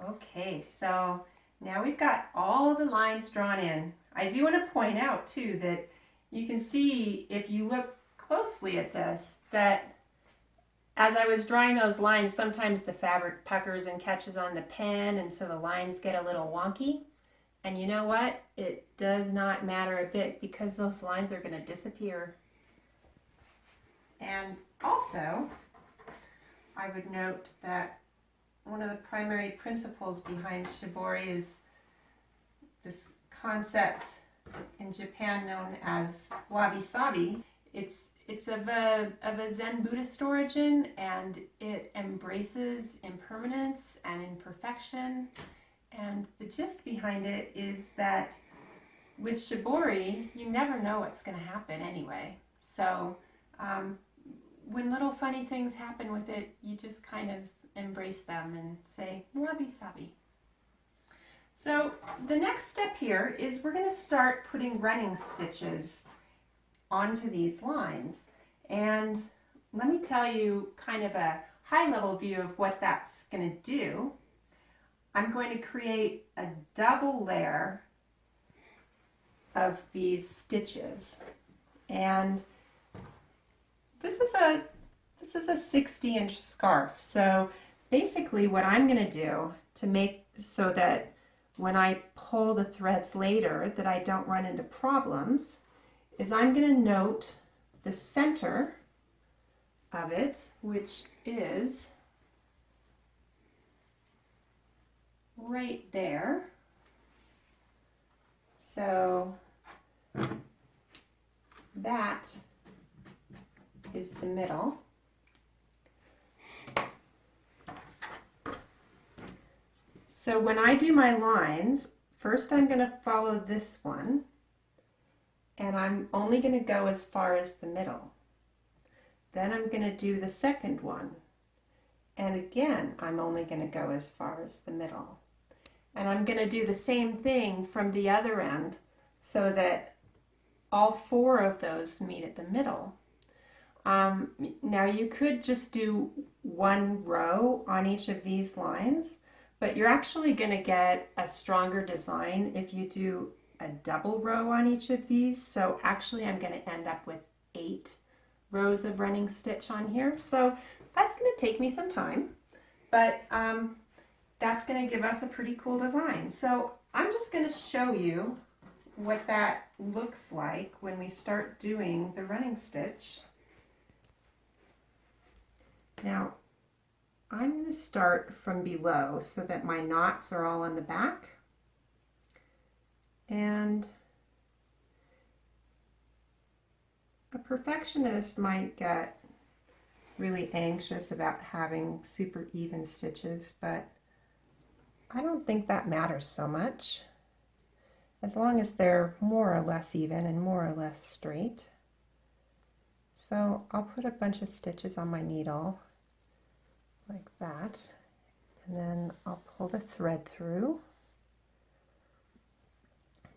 Okay, so now we've got all of the lines drawn in. I do want to point out too that you can see if you look closely at this that as I was drawing those lines, sometimes the fabric puckers and catches on the pen, and so the lines get a little wonky. And you know what? It does not matter a bit because those lines are going to disappear. And also, I would note that one of the primary principles behind Shibori is this concept in Japan known as wabi-sabi. It's of a Zen Buddhist origin, and it embraces impermanence and imperfection. And the gist behind it is that with Shibori, you never know what's going to happen anyway. So when little funny things happen with it, you just kind of embrace them and say, wabi-sabi. So the next step here is we're going to start putting running stitches onto these lines. And let me tell you kind of a high-level view of what that's going to do. I'm going to create a double layer of these stitches. And this is a 60-inch scarf. So basically what I'm going to do to make so that when I pull the threads later that I don't run into problems is I'm going to note the center of it, which is right there. So that is the middle. So when I do my lines, first I'm going to follow this one, and I'm only going to go as far as the middle. Then I'm going to do the second one, and again I'm only going to go as far as the middle. And I'm going to do the same thing from the other end so that all four of those meet at the middle. Now you could just do one row on each of these lines, but you're actually going to get a stronger design if you do a double row on each of these. So actually I'm going to end up with 8 rows of running stitch on here. So that's going to take me some time, but that's going to give us a pretty cool design. So I'm just going to show you what that looks like when we start doing the running stitch. Now I'm going to start from below so that my knots are all on the back, and a perfectionist might get really anxious about having super even stitches, but I don't think that matters so much as long as they're more or less even and more or less straight. So I'll put a bunch of stitches on my needle like that, and then I'll pull the thread through.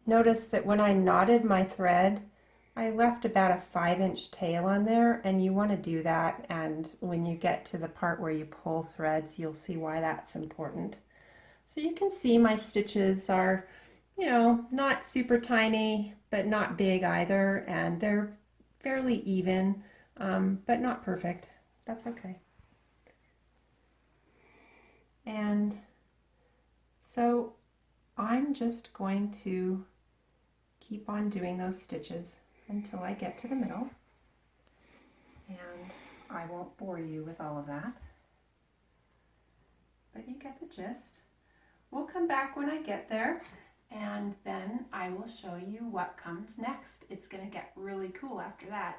Notice that when I knotted my thread, I left about a 5-inch tail on there, and you want to do that, and when you get to the part where you pull threads, you'll see why that's important. So you can see my stitches are, you know, not super tiny, but not big either, and they're fairly even, but not perfect. That's okay. And so I'm just going to keep on doing those stitches until I get to the middle, and I won't bore you with all of that, but you get the gist. We'll come back when I get there, and then I will show you what comes next. It's going to get really cool after that.